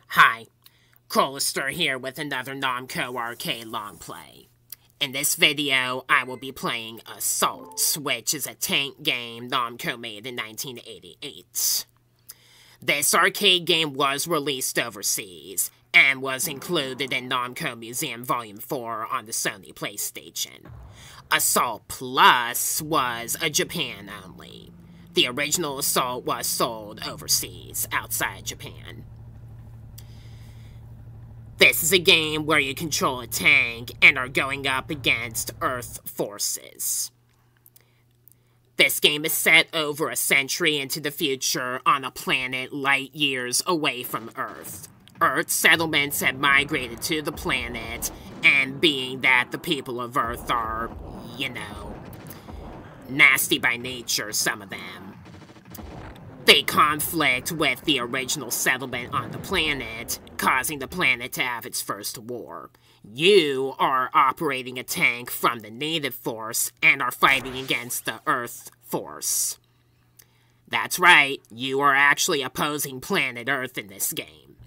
Hi, Colister here with another Namco arcade long play. In this video, I will be playing Assault, which is a tank game Namco made in 1988. This arcade game was released overseas, and was included in Namco Museum Volume 4 on the Sony PlayStation. Assault Plus was a Japan only. The original Assault was sold overseas, outside Japan. This is a game where you control a tank and are going up against Earth forces. This game is set over a century into the future on a planet light years away from Earth. Earth settlements have migrated to the planet, and being that the people of Earth are, nasty by nature, some of them, they conflict with the original settlement on the planet, causing the planet to have its first war. You are operating a tank from the native force and are fighting against the Earth force. That's right, you are actually opposing planet Earth in this game.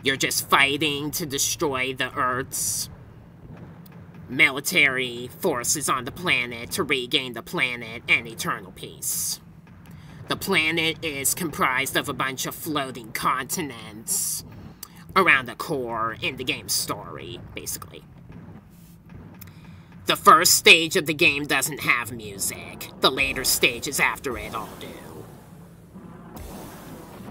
You're just fighting to destroy the Earth's military forces on the planet to regain the planet and eternal peace. The planet is comprised of a bunch of floating continents around the core in the game's story, basically. The first stage of the game doesn't have music. The later stages after it all do.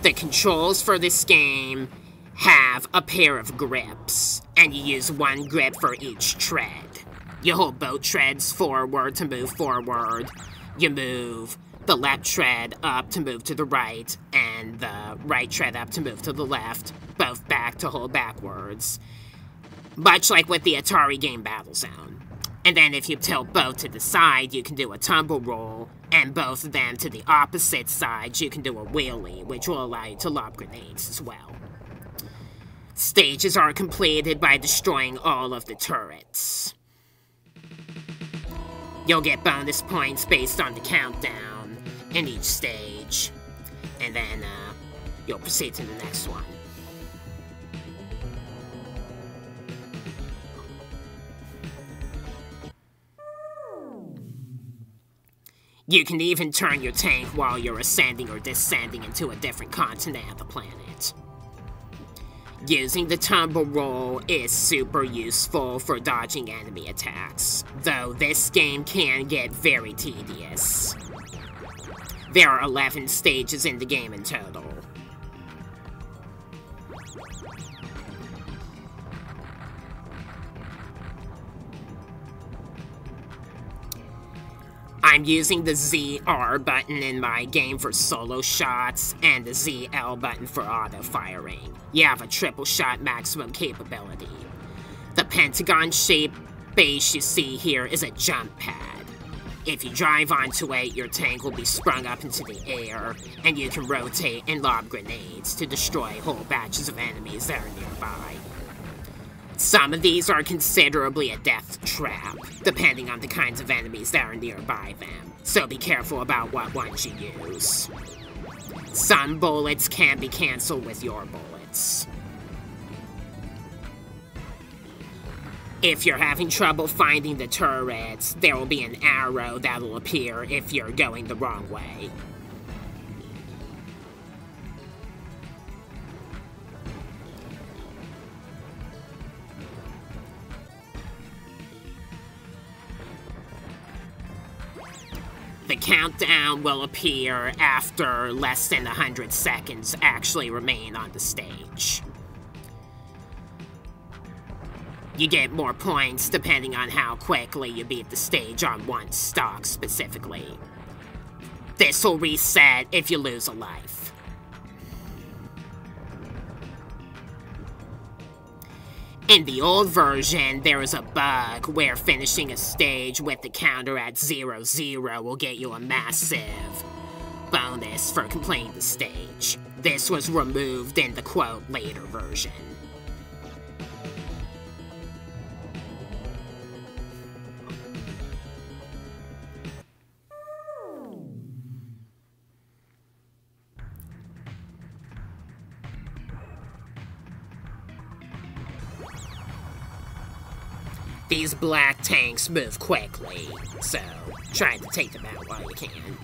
The controls for this game have a pair of grips, and you use one grip for each tread. You hold both treads forward to move forward. You move the left tread up to move to the right, and the right tread up to move to the left, both back to hold backwards. Much like with the Atari game Battlezone. And then if you tilt both to the side, you can do a tumble roll, and both of them to the opposite sides, you can do a wheelie, which will allow you to lob grenades as well. Stages are completed by destroying all of the turrets. You'll get bonus points based on the countdown in each stage, and then you'll proceed to the next one. You can even turn your tank while you're ascending or descending into a different continent of the planet. Using the tumble roll is super useful for dodging enemy attacks, though this game can get very tedious. There are 11 stages in the game in total. I'm using the ZR button in my game for solo shots, and the ZL button for auto-firing. You have a triple shot maximum capability. The pentagon-shaped base you see here is a jump pad. If you drive onto it, your tank will be sprung up into the air, and you can rotate and lob grenades to destroy whole batches of enemies that are nearby. Some of these are considerably a death trap, depending on the kinds of enemies that are nearby them, so be careful about what ones you use. Some bullets can be cancelled with your bullets. If you're having trouble finding the turrets, there will be an arrow that'll appear if you're going the wrong way. The countdown will appear after less than 100 seconds actually remain on the stage. You get more points depending on how quickly you beat the stage on one stock specifically. This will reset if you lose a life. In the old version, there was a bug where finishing a stage with the counter at 0-0 will get you a massive bonus for completing the stage. This was removed in the quote later version. These black tanks move quickly, so try to take them out while you can.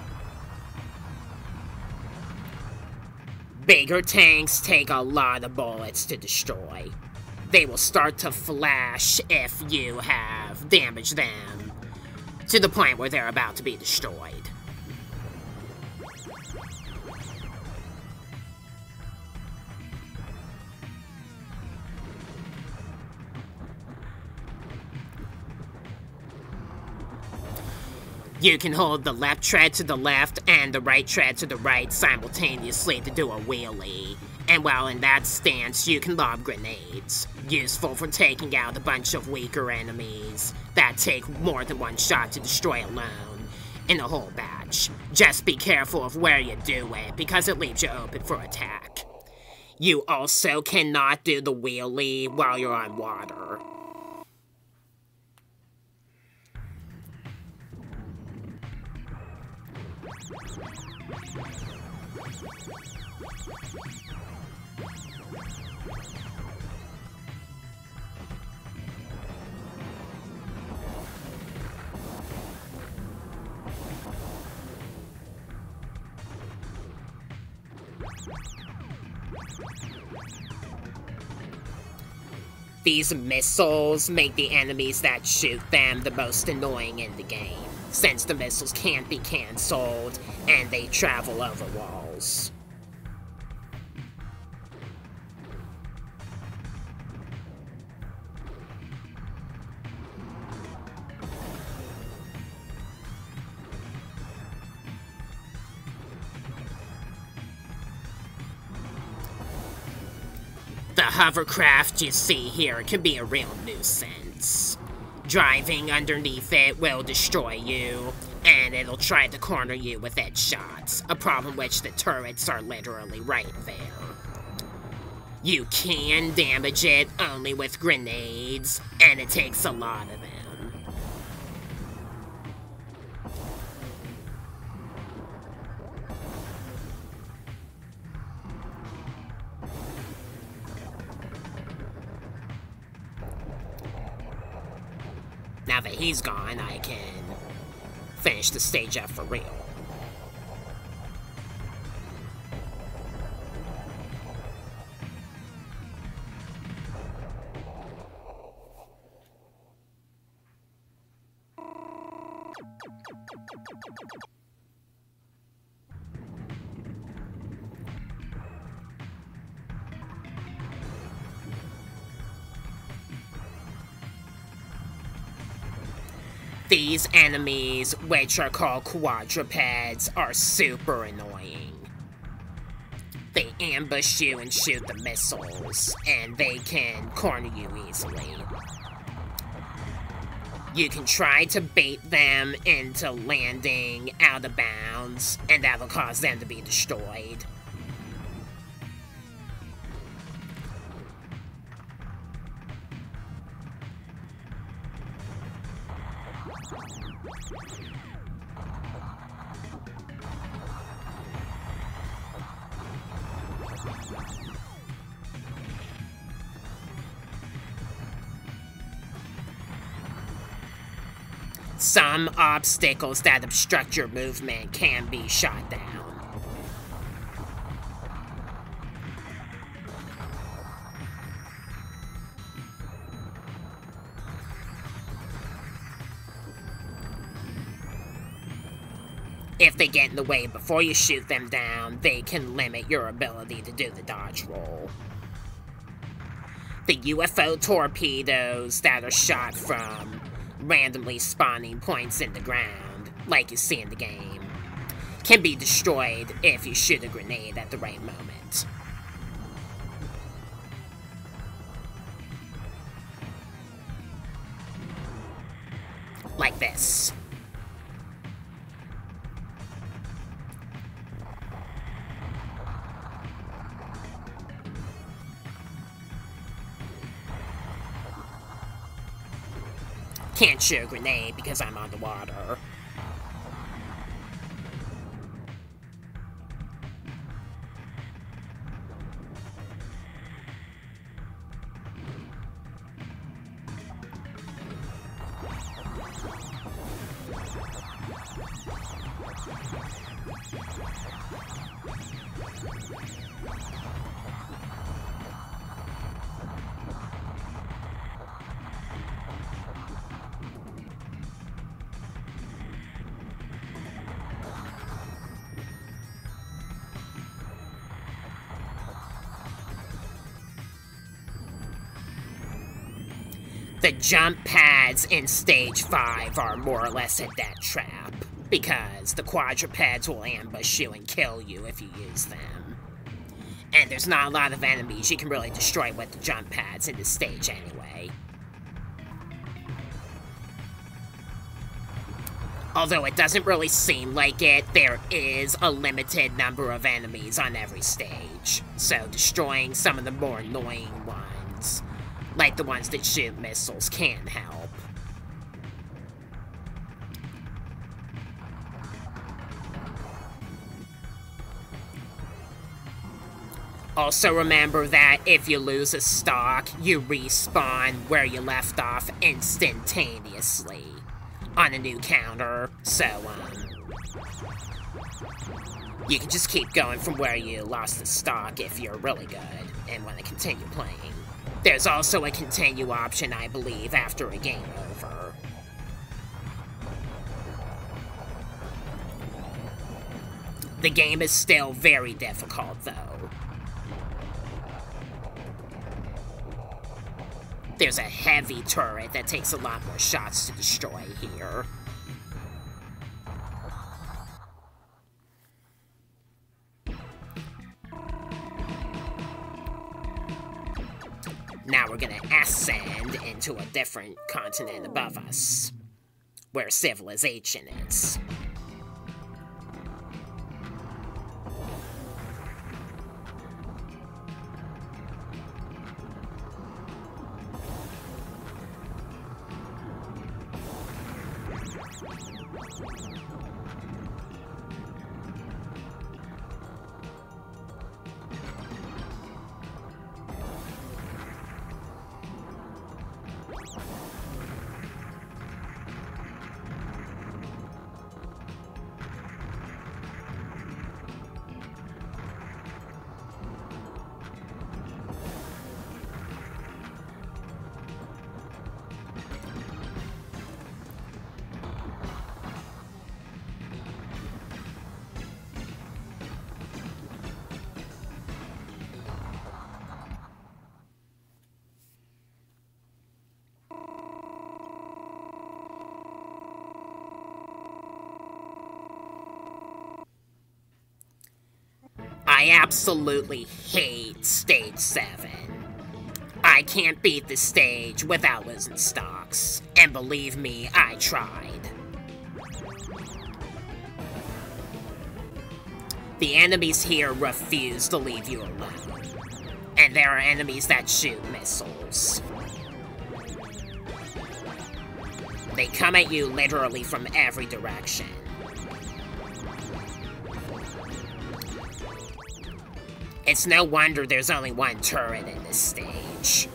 Bigger tanks take a lot of bullets to destroy. They will start to flash if you have damaged them to the point where they're about to be destroyed. You can hold the left tread to the left and the right tread to the right simultaneously to do a wheelie. And while in that stance, you can lob grenades, useful for taking out a bunch of weaker enemies that take more than one shot to destroy alone in a whole batch. Just be careful of where you do it, because it leaves you open for attack. You also cannot do the wheelie while you're on water. These missiles make the enemies that shoot them the most annoying in the game, since the missiles can't be cancelled and they travel over walls. The hovercraft you see here can be a real nuisance. Driving underneath it will destroy you, and it'll try to corner you with edge shots, a problem which the turrets are literally right there. You can damage it only with grenades, and it takes a lot of them. Now that he's gone, I can finish the stage up for real. These enemies, which are called quadrupeds, are super annoying. They ambush you and shoot the missiles, and they can corner you easily. You can try to bait them into landing out of bounds, and that'll cause them to be destroyed. Some obstacles that obstruct your movement can be shot down. If they get in the way before you shoot them down, they can limit your ability to do the dodge roll. The UFO torpedoes that are shot from randomly spawning points in the ground, like you see in the game, can be destroyed if you shoot a grenade at the right moment. Like this. Can't shoot a grenade because I'm on the water. The jump pads in Stage 5 are more or less a death trap, because the quadrupeds will ambush you and kill you if you use them. And there's not a lot of enemies you can really destroy with the jump pads in this stage anyway. Although it doesn't really seem like it, there is a limited number of enemies on every stage, so destroying some of the more annoying ones, like the ones that shoot missiles, can help. Also remember that if you lose a stock, you respawn where you left off instantaneously on a new counter, so, you can just keep going from where you lost the stock if you're really good and want to continue playing. There's also a continue option, I believe, after a game over. The game is still very difficult, though. There's a heavy turret that takes a lot more shots to destroy here. Now we're gonna ascend into a different continent above us, where civilization is. I absolutely hate Stage 7. I can't beat the stage without losing stocks, and believe me, I tried. The enemies here refuse to leave you alone, and there are enemies that shoot missiles. They come at you literally from every direction. It's no wonder there's only one turret in this stage.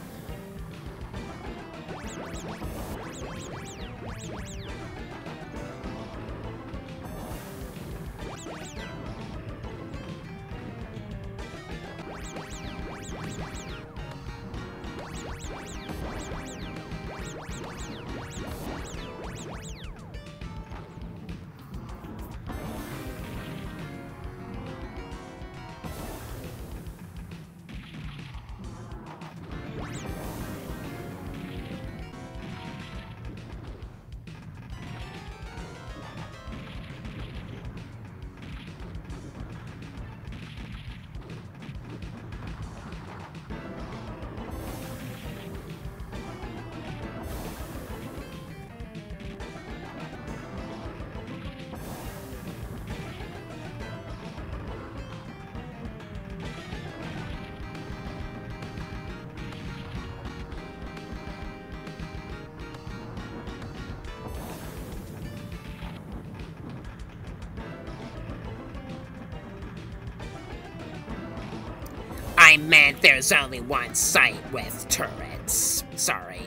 I meant there's only one site with turrets. Sorry.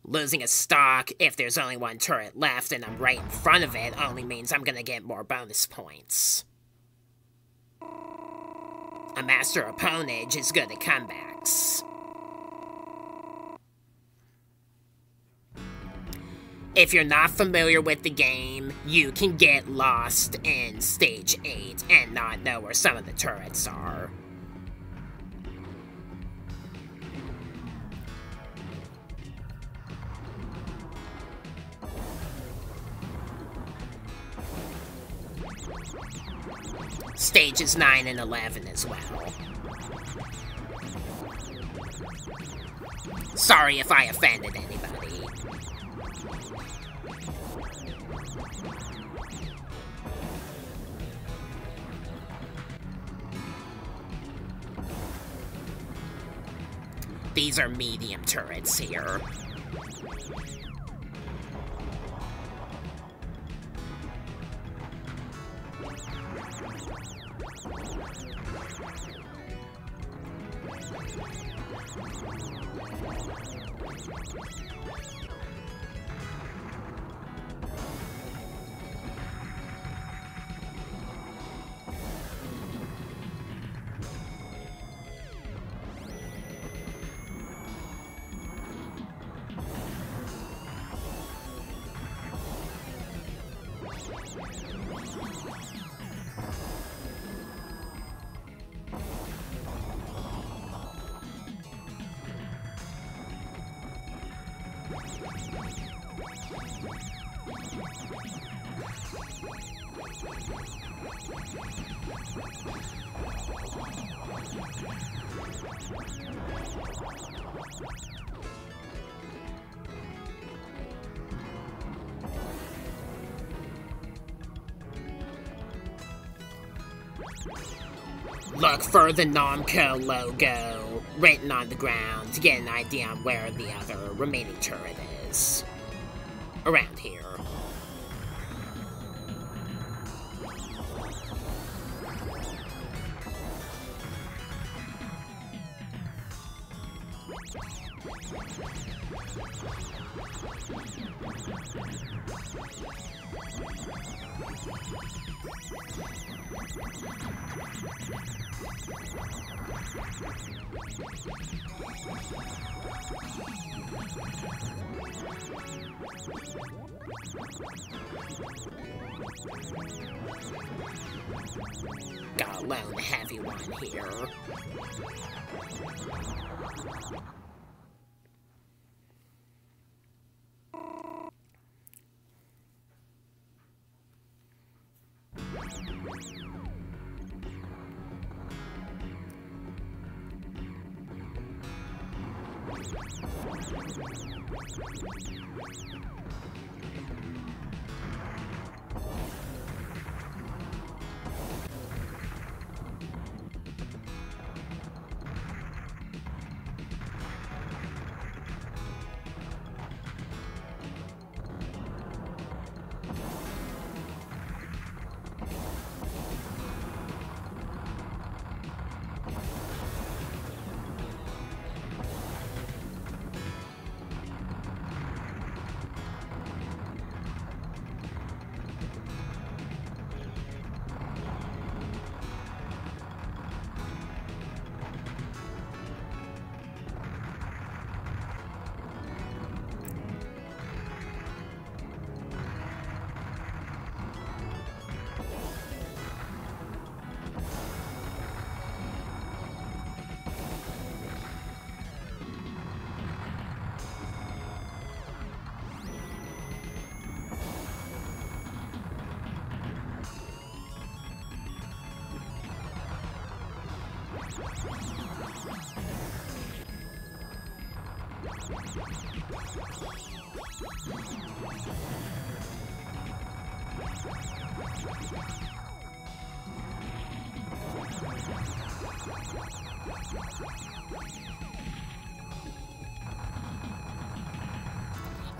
Losing a stock if there's only one turret left and I'm right in front of it only means I'm gonna get more bonus points. A master opponent is good at comebacks. If you're not familiar with the game, you can get lost in Stage 8 and not know where some of the turrets are. Stages 9 and 11 as well. Sorry if I offended anybody. These are medium turrets here. Look for the Namco logo written on the ground to get an idea on where the other remaining turret is. Around here. Got a lone heavy one here.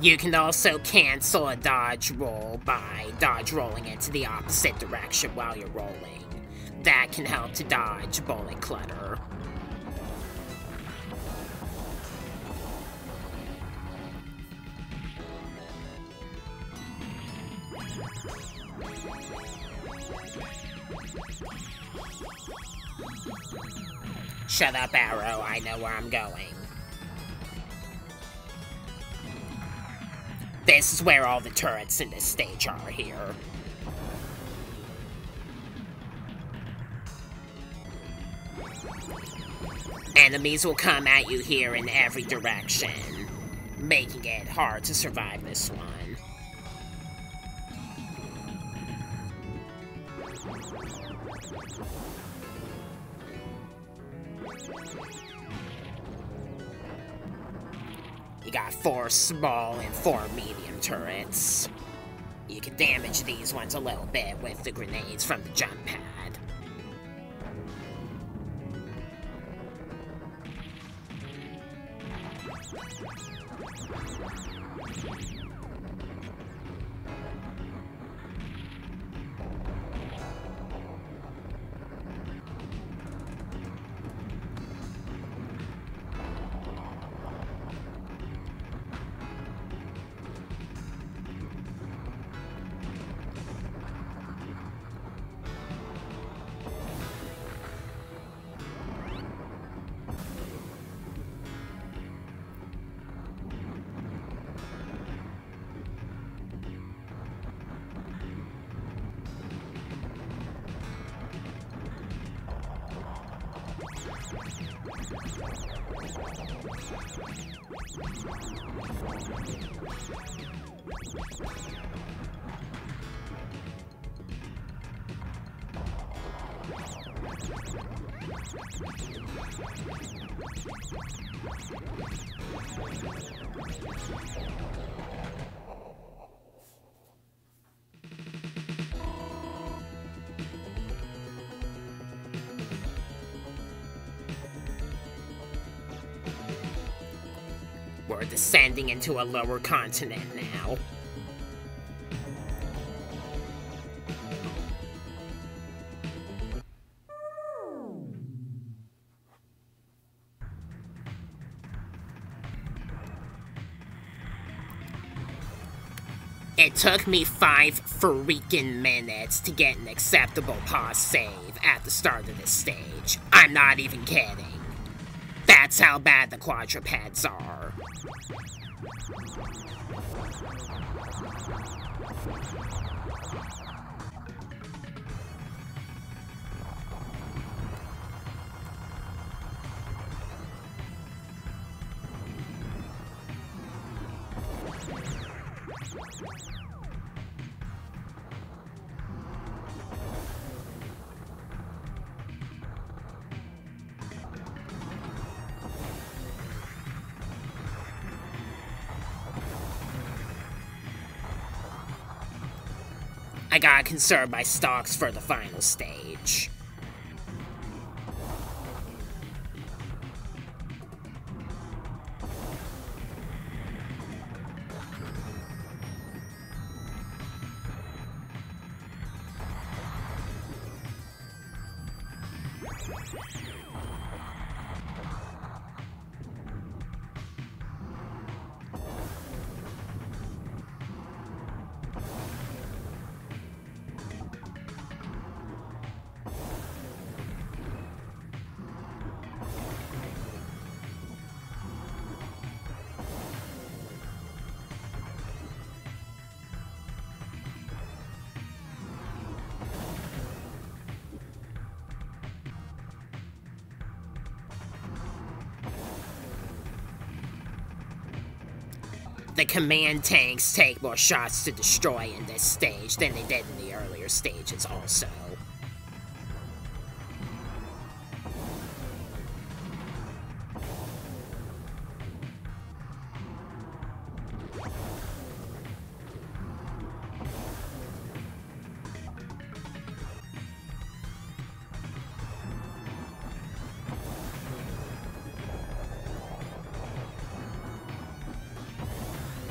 You can also cancel a dodge roll by dodge rolling into the opposite direction while you're rolling. That can help to dodge bullet clutter. Shut up, Arrow. I know where I'm going. This is where all the turrets in this stage are here. Enemies will come at you here in every direction, making it hard to survive this one. You got 4 small and 4 medium turrets. You can damage these ones a little bit with the grenades from the jump pad. We're descending into a lower continent now. It took me 5 freaking minutes to get an acceptable pause save at the start of this stage. I'm not even kidding. That's how bad the quadrupeds are. I gotta conserve my stocks for the final stage. The command tanks take more shots to destroy in this stage than they did in the earlier stages also.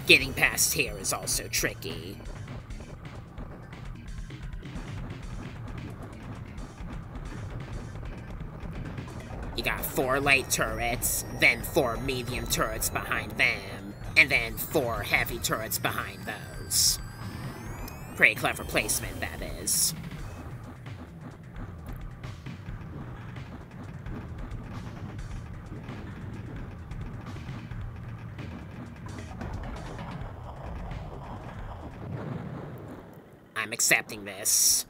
Getting past here is also tricky. You got 4 light turrets, then 4 medium turrets behind them, and then 4 heavy turrets behind those. Pretty clever placement, that is. I'm accepting this.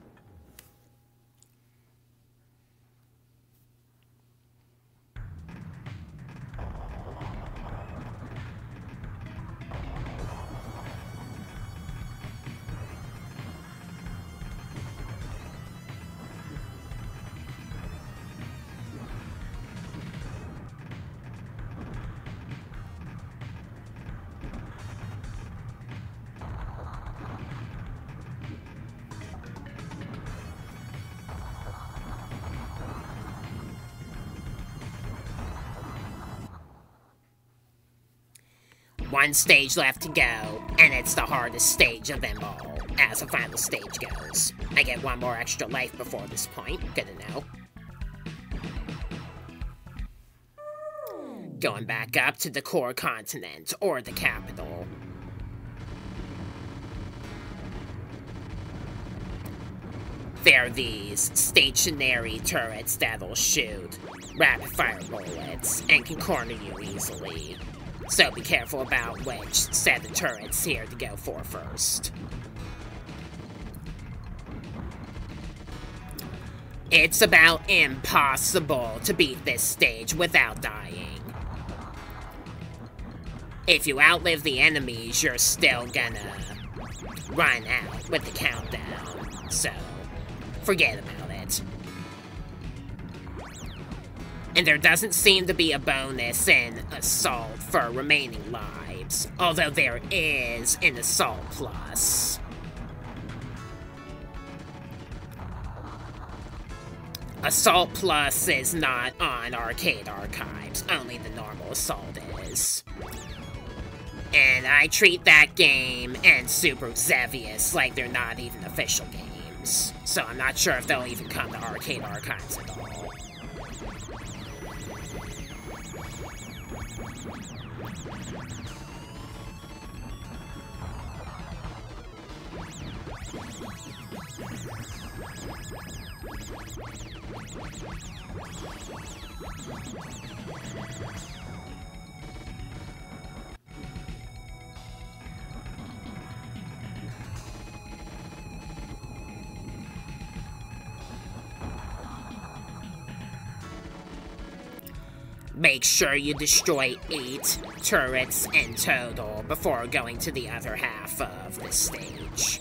One stage left to go, and it's the hardest stage of them all, as the final stage goes. I get one more extra life before this point, good to know. Going back up to the core continent, or the capital. There are these stationary turrets that'll shoot rapid-fire bullets, and can corner you easily. So be careful about which set of turrets here to go for first. It's about impossible to beat this stage without dying. If you outlive the enemies, you're still gonna run out with the countdown, so forget about it. And there doesn't seem to be a bonus in Assault for remaining lives, although there is in Assault Plus. Assault Plus is not on Arcade Archives, only the normal Assault is. And I treat that game and Super Xevious like they're not even official games, so I'm not sure if they'll even come to Arcade Archives at all. Make sure you destroy 8 turrets in total before going to the other half of this stage.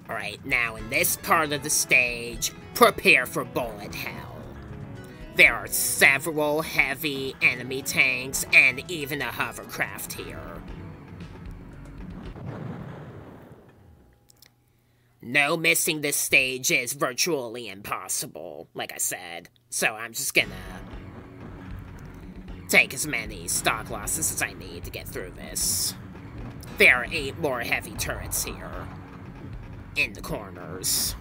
Alright, now in this part of the stage, prepare for bullet hell. There are several heavy enemy tanks and even a hovercraft here. No missing this stage is virtually impossible, like I said, so I'm just gonna take as many stock losses as I need to get through this. There are 8 more heavy turrets here, in the corners.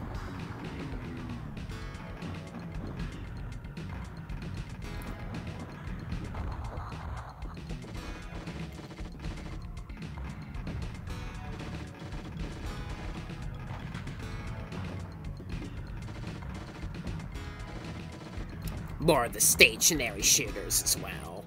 More of the stationary shooters as well.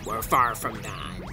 We're far from done.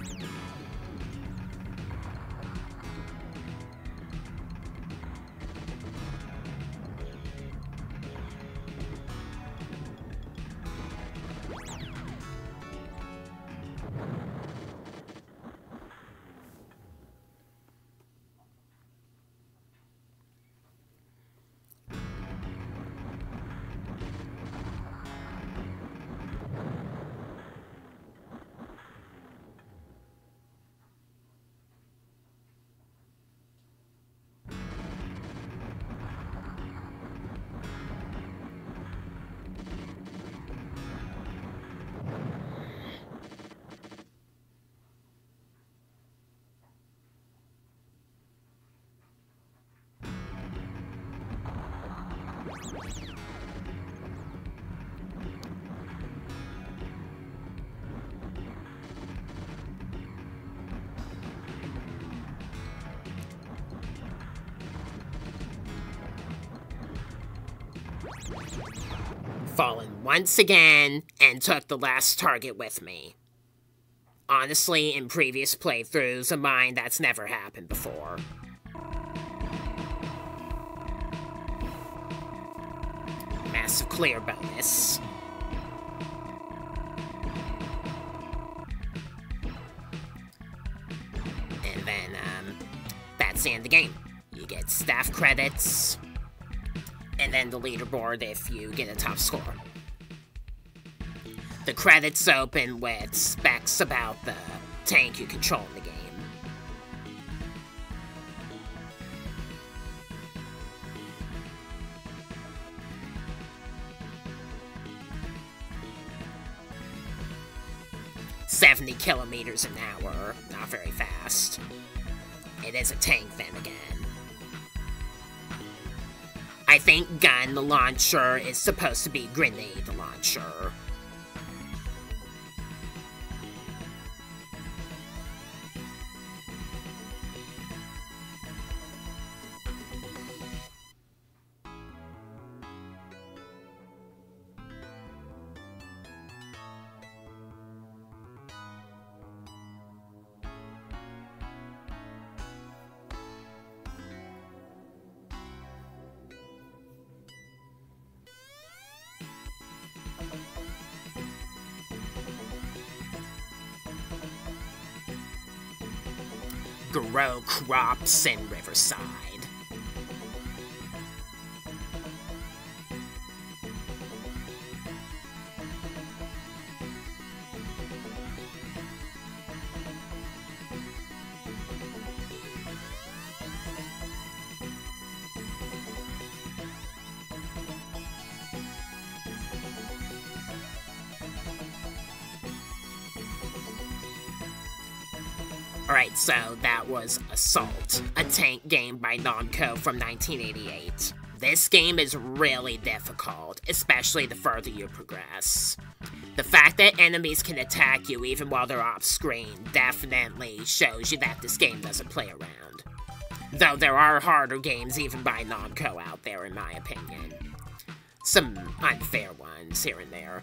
Fallen once again, and took the last target with me. Honestly, in previous playthroughs of mine, that's never happened before. Massive clear bonus. And then, that's the end of the game. You get staff credits, and then the leaderboard if you get a top score. The credits open with specs about the tank you control in the game. "70 kilometers an hour, not very fast. It is a tank then again. I think gun launcher is supposed to be grenade launcher. Grow crops in Riverside. Alright, so that was Assault, a tank game by Namco from 1988. This game is really difficult, especially the further you progress. The fact that enemies can attack you even while they're off screen definitely shows you that this game doesn't play around. Though there are harder games even by Namco out there in my opinion. Some unfair ones here and there.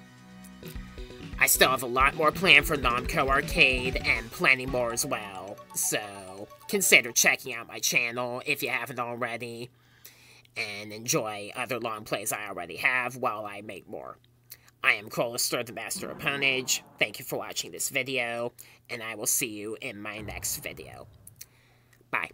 I still have a lot more planned for Namco Arcade, and plenty more as well, so consider checking out my channel if you haven't already, and enjoy other long plays I already have while I make more. I am Colister, the Master of Ponage. Thank you for watching this video, and I will see you in my next video. Bye.